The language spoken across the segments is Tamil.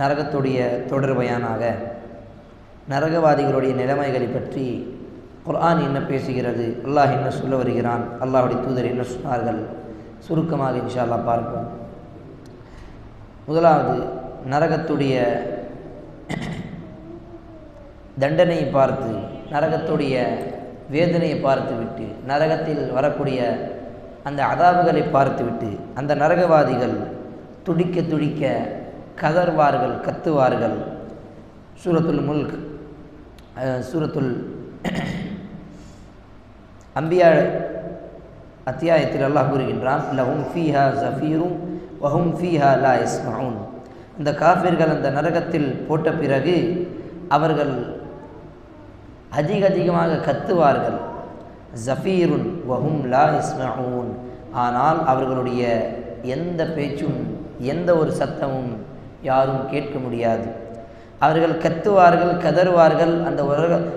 நரகத்துடைய தொடர்பையானாக நரகவாதிகளுடைய நிலைமைகளை பற்றி குர்ஆன் என்ன பேசுகிறது, அல்லாஹ் என்ன சொல்ல வருகிறான், அல்லாஹுடைய தூதர் என்ன சொன்னார்கள், சுருக்கமாக இன்ஷா அல்லாஹ் பார்ப்போம். முதலாவது, நரகத்துடைய தண்டனையை பார்த்து, நரகத்துடைய வேதனையை பார்த்துவிட்டு, நரகத்தில் வரக்கூடிய அந்த அதாபுகளை பார்த்துவிட்டு அந்த நரகவாதிகள் துடிக்க துடிக்க கதர்வார்கள், கத்துவார்கள். சூரத்துல் முல்க், சூரத்துல் அம்பியா அத்தியாயத்தில் அல்லாஹ் கூறுகின்றான், லஹும் ஃபீஹா ஸஃபீரும் வஹும் ஃபீஹா லா யஸ்மஊன். இந்த காஃபிர்கள் அந்த நரகத்தில் போட்ட பிறகு அவர்கள் அதிகமாக கத்துவார்கள். ஸஃபீருன் வஹும் லா யஸ்மஊன், ஆனால் அவர்களுடைய எந்த பேச்சும் எந்த ஒரு சத்தமும் யாரும் கேட்க முடியாது. அவர்கள் கத்துவார்கள், கதறுவார்கள்.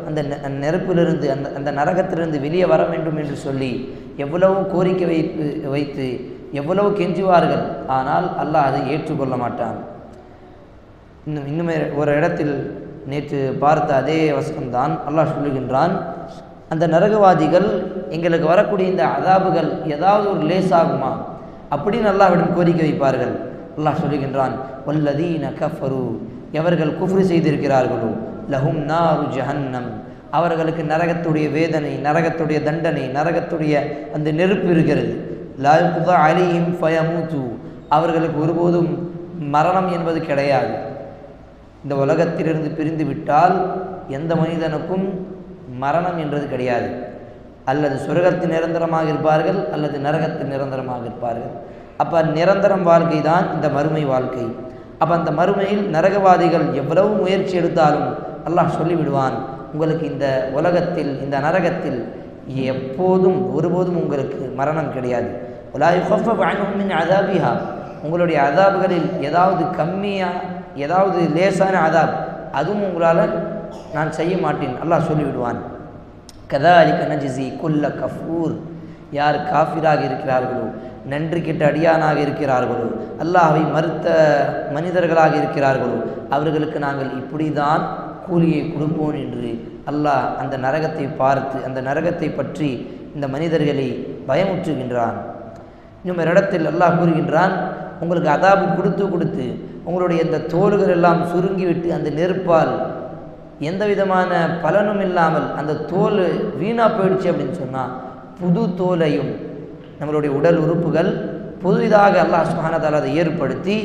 அந்த நெருப்பிலிருந்து அந்த நரகத்திலிருந்து வெளியே வர வேண்டும் என்று சொல்லி எவ்வளவு கோரிக்கை வைத்து எவ்வளவு கெஞ்சுவார்கள். ஆனால் அல்லாஹ் அதை ஏற்றுக்கொள்ள மாட்டான். இன்னும் ஒரு இடத்தில் நேற்று பார்த்த அதே வசனம்தான் அல்லாஹ் சொல்லுகின்றான், அந்த நரகவாதிகள் எங்களுக்கு வரக்கூடிய இந்த அதாபுகள் ஏதாவது ஒரு லேசாகுமா அப்படின்னு அல்லாஹ்விடம் கோரிக்கை வைப்பார்கள். அல்லாஹ் சொல்லுகின்றான், வல்லதீன கஃபரு, எவர்கள் குஃப்ரு செய்திருக்கிறார்களோ, லஹும் நாரு ஜஹன்னம், அவர்களுக்கு நரகத்துடைய வேதனை, நரகத்துடைய தண்டனை, நரகத்துடைய அந்த நெருப்பு இருக்கிறது. லா யுக்தா அலைஹிம் ஃபயமூது, அவர்களுக்கு ஒருபோதும் மரணம் என்பது கிடையாது. இந்த உலகத்திலிருந்து பிரிந்து விட்டால் எந்த மனிதனுக்கும் மரணம் என்றது கிடையாது. அல்லது சொர்க்கத்தில் நிரந்தரமாக இருப்பார்கள், அல்லது நரகத்தில் நிரந்தரமாக இருப்பார்கள். அப்போ நிரந்தரம் வாழ்க்கை தான் இந்த மறுமை வாழ்க்கை. அப்போ அந்த மறுமையில் நரகவாதிகள் எவ்வளவு முயற்சி எடுத்தாலும் அல்லாஹ் சொல்லிவிடுவான், உங்களுக்கு இந்த உலகத்தில் இந்த நரகத்தில் எப்போதும் ஒருபோதும் உங்களுக்கு மரணம் கிடையாது. லா யுகஃபஃபு அன்ஹும் மின் அஸாபிஹா, உங்களுடைய அதாபுகளில் ஏதாவது கம்மியாக, ஏதாவது லேசான அதாப் அதுவும் உங்களால் நான் செய்ய மாட்டேன் அல்லாஹ் சொல்லிவிடுவான். கதாலிக நஜ்ஸி குல்ல கஃபூர், யார் காஃபிராக இருக்கிறார்களோ, நன்றி கெட்ட அடியானாக இருக்கிறார்களோ, அல்லாஹ்வை மறுத்த மனிதர்களாக இருக்கிறார்களோ, அவர்களுக்கு நாங்கள் இப்படி தான் கூலியை கொடுப்போம் என்று அல்லாஹ் அந்த நரகத்தை பார்த்து, அந்த நரகத்தை பற்றி இந்த மனிதர்களை பயமுற்றுகின்றான். இன்னும் ஒரு இடத்தில் அல்லாஹ் கூறுகின்றான், உங்களுக்கு அதாபு கொடுத்து உங்களுடைய இந்த தோள்கள் எல்லாம் சுருங்கிவிட்டு அந்த நெருப்பால் எந்த விதமான பலனும் இல்லாமல் அந்த தோல் வீணாக போயிடுச்சு அப்படின்னு சொன்னால், புது தோலையும் நம்மளுடைய உடல் உறுப்புகள் புதிதாக அல்லாஹ் சுப்ஹானஹு வ தஆலா அதை ஏற்படுத்தி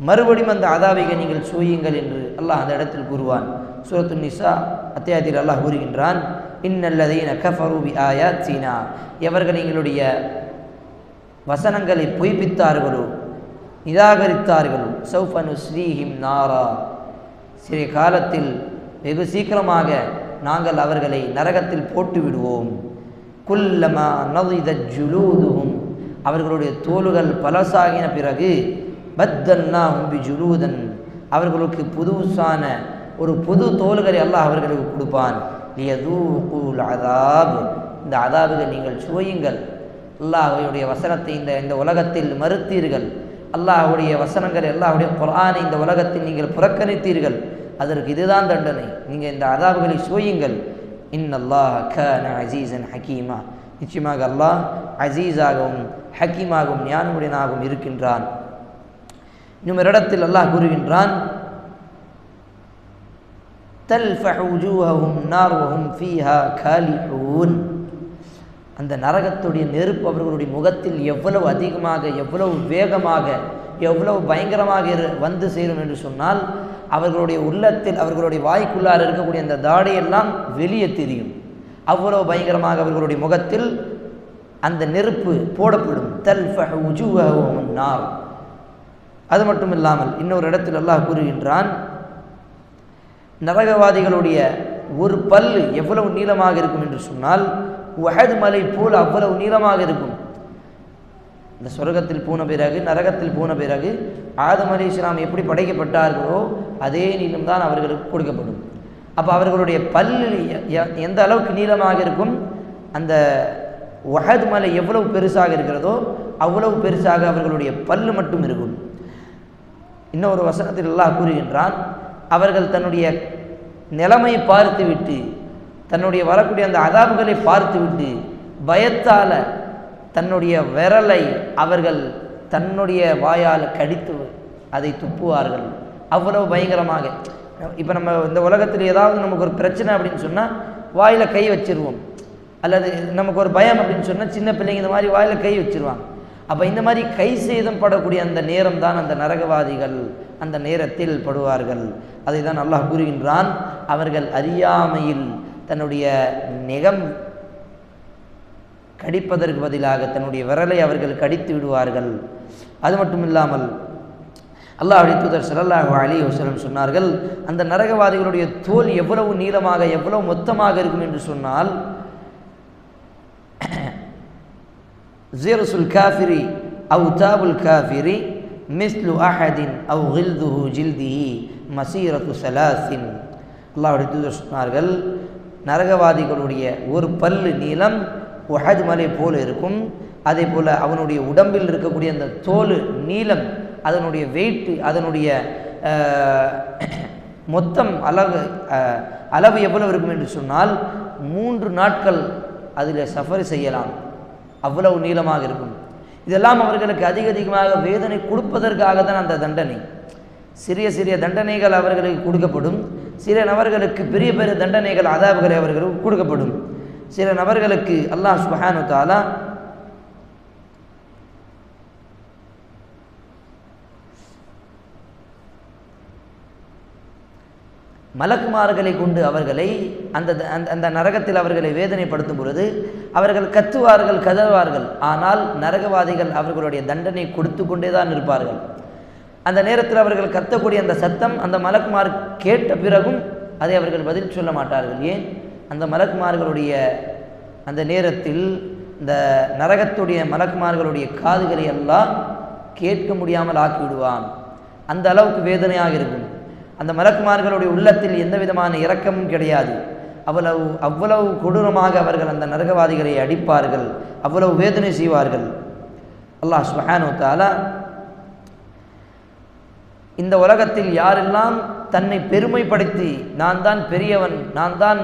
மறுபடியும் அந்த அதாபை நீங்கள் சுயுங்கள் என்று அல்லாஹ் அந்த இடத்தில் கூறுவான். சூரத்துன் நிசா அத்தியாயத்தில் அல்லாஹ் கூறுகின்றான், இன்னல்லதீன கஃபரு பி ஆயாத்தினா, எவர்கள் எங்களுடைய வசனங்களை பொய்ப்பித்தார்களோ, நிராகரித்தார்களோ, சௌஃப நுஸ்லீஹிம் நாரா, சிறிய காலத்தில் வெகு சீக்கிரமாக நாங்கள் அவர்களை நரகத்தில் போட்டு விடுவோம். குல்லமா நதிதத் ஜுலூதுஹும், அவர்களுடைய தோலுகள் பலசாகின பிறகு பத்தல்னாஹும் பிஜுலூதன், அவர்களுக்கு புதுசான ஒரு புது தோல்களை அல்லாஹ் அவர்களுக்கு கொடுப்பான். லியதூகுல் அதாப், இந்த அதாபுகள் நீங்கள் சுவையுங்கள். அல்லாஹ்வுடைய வசனத்தை இந்த உலகத்தில் மறுத்தீர்கள், அல்லாஹ்வுடைய வசனங்கள், அல்லாஹ்வுடைய குர்ஆனை இந்த உலகத்தில் நீங்கள் புறக்கணித்தீர்கள், அதற்கு இதுதான் தண்டனை, நீங்கள் இந்த அதாபுகளை சுவையுங்கள். இன்னல்லாஹ கான அஸீஸன் ஹக்கீமா, நிச்சயமாக அல்லாஹ் அஸீஸாகவும் ஹக்கீமாகவும் ஞானமுடையனாகவும் இருக்கின்றான். இன்னும் ஒரு இடத்தில் அல்லாஹ் கூறுகின்றான், தல்ஃபஹு வஜூஹஹும் நார் வஹும் ஃபீஹா காலிஹூன், அந்த நரகத்துடைய நெருப்பு அவர்களுடைய முகத்தில் எவ்வளவு அதிகமாக, எவ்வளவு வேகமாக, எவ்வளவு பயங்கரமாக வந்து சேரும் என்று சொன்னால், அவர்களுடைய உள்ளத்தில், அவர்களுடைய வாய்க்குள்ளார் இருக்கக்கூடிய அந்த தாடியெல்லாம் வெளியே தெரியும். அவ்வளவு பயங்கரமாக அவர்களுடைய முகத்தில் அந்த நெருப்பு போடப்படும். தல்ஃபஹு வஜூஹஹும் நார். அது மட்டும் இல்லாமல் இன்னொரு இடத்தில் அல்லாஹ் கூறுகின்றான், நரகவாதிகளுடைய ஒரு பல்லு எவ்வளவு நீளமாக இருக்கும் என்று சொன்னால், உஹத் மலை போல் அவ்வளவு நீளமாக இருக்கும். இந்த சொர்க்கத்தில் போன பிறகு, நரகத்தில் போன பிறகு ஆதம் அலைஹிஸ்ஸலாம் எப்படி படைக்கப்பட்டார்களோ அதே நீளம்தான் அவர்களுக்கு கொடுக்கப்படும். அப்போ அவர்களுடைய பல்லு எந்த அளவுக்கு நீளமாக இருக்கும், அந்த உஹத் மலை எவ்வளவு பெருசாக இருக்கிறதோ அவ்வளவு பெருசாக அவர்களுடைய பல்லு மட்டும் இருக்கும். இன்னொரு வசனத்தில் அல்லாஹ் கூறுகின்றான், அவர்கள் தன்னுடைய நிலைமையை பார்த்துவிட்டு, தன்னுடைய வரக்கூடிய அந்த அதாபுகளை பார்த்துவிட்டு பயத்தால் தன்னுடைய விரலை அவர்கள் தன்னுடைய வாயால் கடித்து அதை துப்புவார்கள். அவ்வளவு பயங்கரமாக. இப்போ நம்ம இந்த உலகத்தில் ஏதாவது நமக்கு ஒரு பிரச்சனை அப்படின்னு சொன்னால் வாயில் கை வச்சிருவோம், அல்லது நமக்கு ஒரு பயம் அப்படின்னு சொன்னால் சின்ன பிள்ளைங்க இந்த மாதிரி வாயில் கை வச்சிருவாங்க. அப்போ இந்த மாதிரி கை சேதம் படக்கூடிய அந்த நேரம் தான் அந்த நரகவாதிகள் அந்த நேரத்தில் படுவார்கள். அதை தான் அல்லாஹ் கூறுகின்றான், அவர்கள் அறியாமையில் தன்னுடைய நெகம் கடிப்பதற்கு பதிலாக தன்னுடைய விரலை அவர்கள் கடித்து விடுவார்கள். அது மட்டும் இல்லாமல் அல்லாஹ்வுடைய தூதர் ஸல்லல்லாஹு அலைஹி வஸல்லம் சொன்னார்கள், அந்த நரகவாதிகளுடைய தோல் எவ்வளவு நீளமாக எவ்வளவு மொத்தமாக இருக்கும் என்று சொன்னால், ஜிர்சுல் காஃபிரி அவ் தாபுல் காஃபிரி மிஸ்லு அஹதின் அவ் கில்துஹு ஜில்திஹி மசீரத்து ஸலாஸின். அல்லாஹ்வுடைய தூதர் சொன்னார்கள், நரகவாதிகளுடைய ஒரு பல்லு நீளம் உஹத் மலை போல இருக்கும். அதே போல் அவனுடைய உடம்பில் இருக்கக்கூடிய அந்த தோல் நீளம், அதனுடைய வெயிட்டு, அதனுடைய மொத்தம் அளவு எவ்வளவு இருக்கும் என்று சொன்னால் 3 நாட்கள் அதில் சஃபர் செய்யலாம், அவ்வளவு நீளமாக இருக்கும். இதெல்லாம் அவர்களுக்கு அதிகமாக வேதனை கொடுப்பதற்காக தான் அந்த தண்டனை. சிறிய சிறிய தண்டனைகள் அவர்களுக்கு கொடுக்கப்படும், சில நபர்களுக்கு பெரிய பெரிய தண்டனைகள் அதாபுகளை அவர்களுக்கு கொடுக்கப்படும். சில நபர்களுக்கு அல்லாஹ் சுப்ஹானஹு வ தஆலா மலக்குமார்களை கொண்டு அவர்களை அந்த அந்த நரகத்தில் அவர்களை வேதனைப்படுத்தும் பொழுது அவர்கள் கத்துவார்கள், கதறுவார்கள். ஆனால் நரகவாதிகள் அவர்களுடைய தண்டனை கொடுத்து கொண்டே தான் இருப்பார்கள். அந்த நேரத்தில் அவர்கள் கத்தக்கூடிய அந்த சத்தம் அந்த மலக்குமார் கேட்ட பிறகும் அதை அவர்கள் பதில் சொல்ல மாட்டார்கள். ஏன்? அந்த மலக்குமார்களுடைய அந்த நேரத்தில் இந்த நரகத்துடைய மலக்குமார்களுடைய காதுகளை எல்லாம் கேட்க முடியாமல் ஆக்கிவிடுவான். அந்த அளவுக்கு வேதனையாக இருக்கும். அந்த மலக்குமார்களுடைய உள்ளத்தில் எந்த விதமான இரக்கமும் கிடையாது. அவ்வளவு கொடூரமாக அவர்கள் அந்த நரகவாதிகளை அடிப்பார்கள், அவ்வளவு வேதனை செய்வார்கள். அல்லாஹ் சுப்ஹானஹு வ தஆலா இந்த உலகத்தில் யாரெல்லாம் தன்னை பெருமைப்படுத்தி நான் தான் பெரியவன், நான் தான்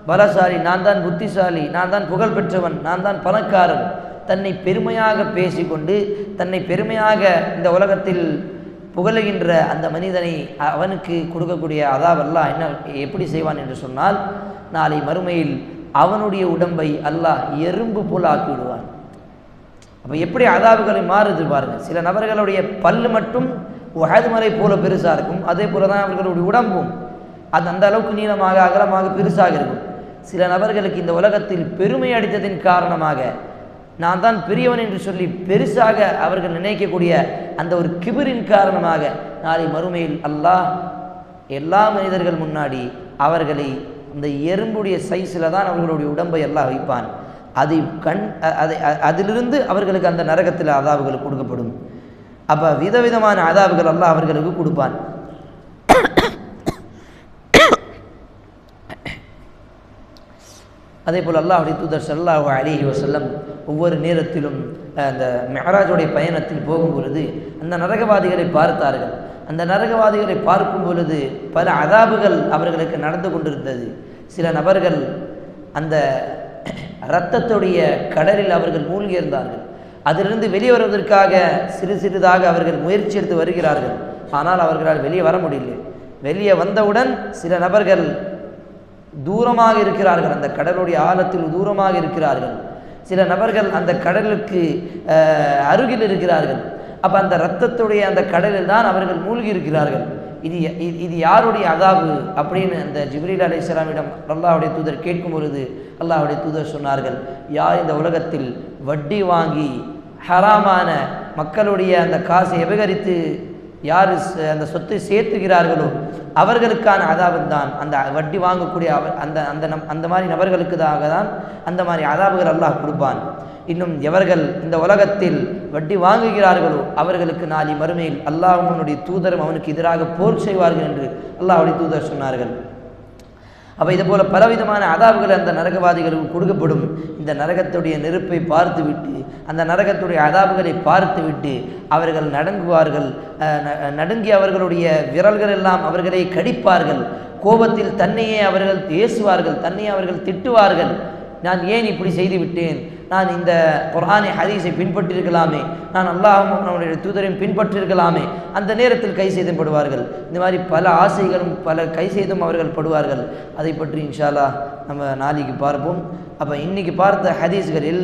பலசாலி, நான் தான் புத்திசாலி, நான் தான் புகழ் பெற்றவன், நான் தான் பணக்காரன், தன்னை பெருமையாக பேசிக்கொண்டு தன்னை பெருமையாக இந்த உலகத்தில் புகழுகின்ற அந்த மனிதனை அவனுக்கு கொடுக்கக்கூடிய அதாப் அல்லாஹ் எப்படி செய்வான் என்று சொன்னால், நாளை மறுமையில் அவனுடைய உடம்பை அல்லாஹ் எறும்பு போல் ஆக்கிவிடுவான். அப்போ எப்படி அதாபுகளை மாறுது பாருங்கள். சில நபர்களுடைய பல்லு மட்டும் உஹத் மலை போல பெருசாக இருக்கும், அதே போல தான் அவர்களுடைய உடம்பும் அது அந்த அளவுக்கு நீளமாக அகலமாக பெருசாக இருக்கும். சில நபர்களுக்கு இந்த உலகத்தில் பெருமை அடித்ததின் காரணமாக நான் தான் பெரியவன் என்று சொல்லி பெருசாக அவர்கள் நினைக்கக்கூடிய அந்த ஒரு கிபிரின் காரணமாக நாளை மறுமையில் அல்லாஹ் எல்லா மனிதர்கள் முன்னாடி அவர்களை அந்த எறும்புடைய சைஸில் தான் அவர்களுடைய உடம்பை அல்லாஹ் வைப்பான். அதிலிருந்து அவர்களுக்கு அந்த நரகத்தில் அதாபுகள் கொடுக்கப்படும். அப்போ விதவிதமான அதாபுகள் அல்லாஹ் அவர்களுக்கு கொடுப்பான். அதே போல் அல்லாஹ்வுடைய தூதர் ஸல்லல்லாஹு அலைஹி வஸல்லம் ஒவ்வொரு நேரத்திலும் அந்த மிஅராஜுடைய பயணத்தில் போகும் பொழுது அந்த நரகவாதிகளை பார்த்தார்கள். அந்த நரகவாதிகளை பார்க்கும் பொழுது பல அதாபுகள் அவர்களுக்கு நடந்து கொண்டிருந்தது. சில நபர்கள் அந்த இரத்தத்துடைய கடலில் அவர்கள் மூழ்கி இருந்தார்கள். அதிலிருந்து வெளியே வருவதற்காக சிறிதாக அவர்கள் முயற்சி எடுத்து வருகிறார்கள். ஆனால் அவர்களால் வெளியே வர முடியல. வெளியே வந்தவுடன் சில நபர்கள் தூரமாக இருக்கிறார்கள், அந்த கடலுடைய ஆழத்தில் தூரமாக இருக்கிறார்கள். சில நபர்கள் அந்த கடலுக்கு அருகில் இருக்கிறார்கள். அப்போ அந்த இரத்தத்துடைய அந்த கடலில் தான் அவர்கள் மூழ்கி இருக்கிறார்கள். இது யாருடைய அதாபு அப்படின்னு அந்த ஜிப்ரீல் அலைஹிஸ்ஸலாமிடம் அல்லாஹ்வுடைய தூதர் கேட்கும் பொழுது அல்லாஹ்வுடைய தூதர் சொன்னார்கள், யார் இந்த உலகத்தில் வட்டி வாங்கி ஹராமான மக்களுடைய அந்த காசை அபகரித்து யார் அந்த சொத்தை சேர்த்துகிறார்களோ அவர்களுக்கான அதாபம் தான். அந்த வட்டி வாங்கக்கூடிய அந்த மாதிரி நபர்களுக்குதாக தான் அந்த மாதிரி அதாபுகள் அல்லாஹ் கொடுப்பான். இன்னும் எவர்கள் இந்த உலகத்தில் வட்டி வாங்குகிறார்களோ அவர்களுக்கு நாளை மறுமையில் அல்லாஹ்வுடைய தூதரும் அவனுக்கு எதிராக போர் செய்வார்கள் என்று அல்லாஹ்வுடைய தூதர் சொன்னார்கள். அப்போ இது போல் பலவிதமான அதாபுகள் அந்த நரகவாதிகளுக்கு கொடுக்கப்படும். இந்த நரகத்துடைய நெருப்பை பார்த்துவிட்டு, அந்த நரகத்துடைய அதாபுகளை பார்த்துவிட்டு அவர்கள் நடுங்குவார்கள். நடுங்கி அவர்களுடைய விரல்கள் எல்லாம் அவர்களை கடிப்பார்கள். கோபத்தில் தன்னையே அவர்கள் ஏசுவார்கள், தன்னையே அவர்கள் திட்டுவார்கள். நான் ஏன் இப்படி செய்து விட்டேன், நான் இந்த குர்ஆனை ஹதீஸை பின்பற்றிருக்கலாமே, நான் அல்லாஹ்வும் அவனுடைய தூதரையும் பின்பற்றிருக்கலாமே. அந்த நேரத்தில் கை செய்தப்படுவார்கள். இந்த மாதிரி பல ஆசைகளும் பல கை செய்தும் அவர்கள் படுவார்கள். அதை பற்றி இன்ஷா அல்லாஹ் நம்ம நாளைக்கு பார்ப்போம். அப்போ இன்றைக்கி பார்த்த ஹதீஸ்களில்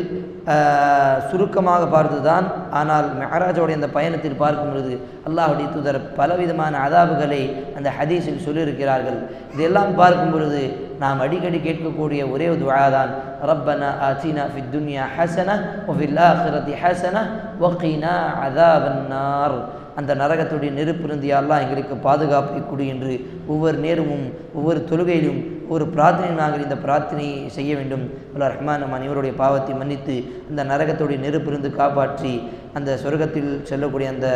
சுருக்கமாக பார்த்துதான், ஆனால் மெஹராஜோடைய அந்த பயணத்தில் பார்க்கும் பொழுது அல்லாஹ்வுடைய தூதர் பலவிதமான அதாபுகளை அந்த ஹதீஸில் சொல்லியிருக்கிறார்கள். இதெல்லாம் பார்க்கும் பொழுது நாம் அடிக்கடி கேட்கக்கூடிய ஒரே ஒரு துஆ தான், ரப்பனா ஆத்தினா ஃபித் துன்யா ஹஸனா வ ஃபில் ஆখিরাতি ஹஸனா வ கினா அஸாபன்னார். அந்த நரகத்துடைய நெருப்பிலிருந்து யா அல்லாஹ் எங்களுக்கு பாதுகாப்பை கொடு என்று ஒவ்வொரு நேரமும் ஒவ்வொரு தொழுகையிலும் ஒரு பிரார்த்தனை நாங்கள் இந்த பிரார்த்தனையை செய்ய வேண்டும். அல்லாஹ் ரஹ்மான் நம் அனைவருடைய பாவத்தை மன்னித்து அந்த நரகத்துடைய நெருப்பிலிருந்து காப்பாற்றி அந்த சொர்க்கத்தில் செல்லக்கூடிய அந்த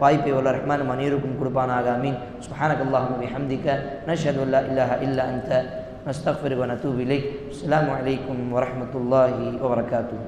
வாய்ப்பை அல்லாஹ் ரஹ்மான் நம் அனைவருக்கும் கொடுப்பானாக. ஆமீன். சுப்ஹானக்கல்லாஹும்ம வபிஹம்திக நஷ்ஹது அல்லா இலாஹ இல்லா அன்த நஸ்தக்ஃபிருக வ நதூபு இலைக். அஸ்ஸலாமு அலைக்கும் வரஹ்மத்துல்லாஹி வபரகாத்துஹு.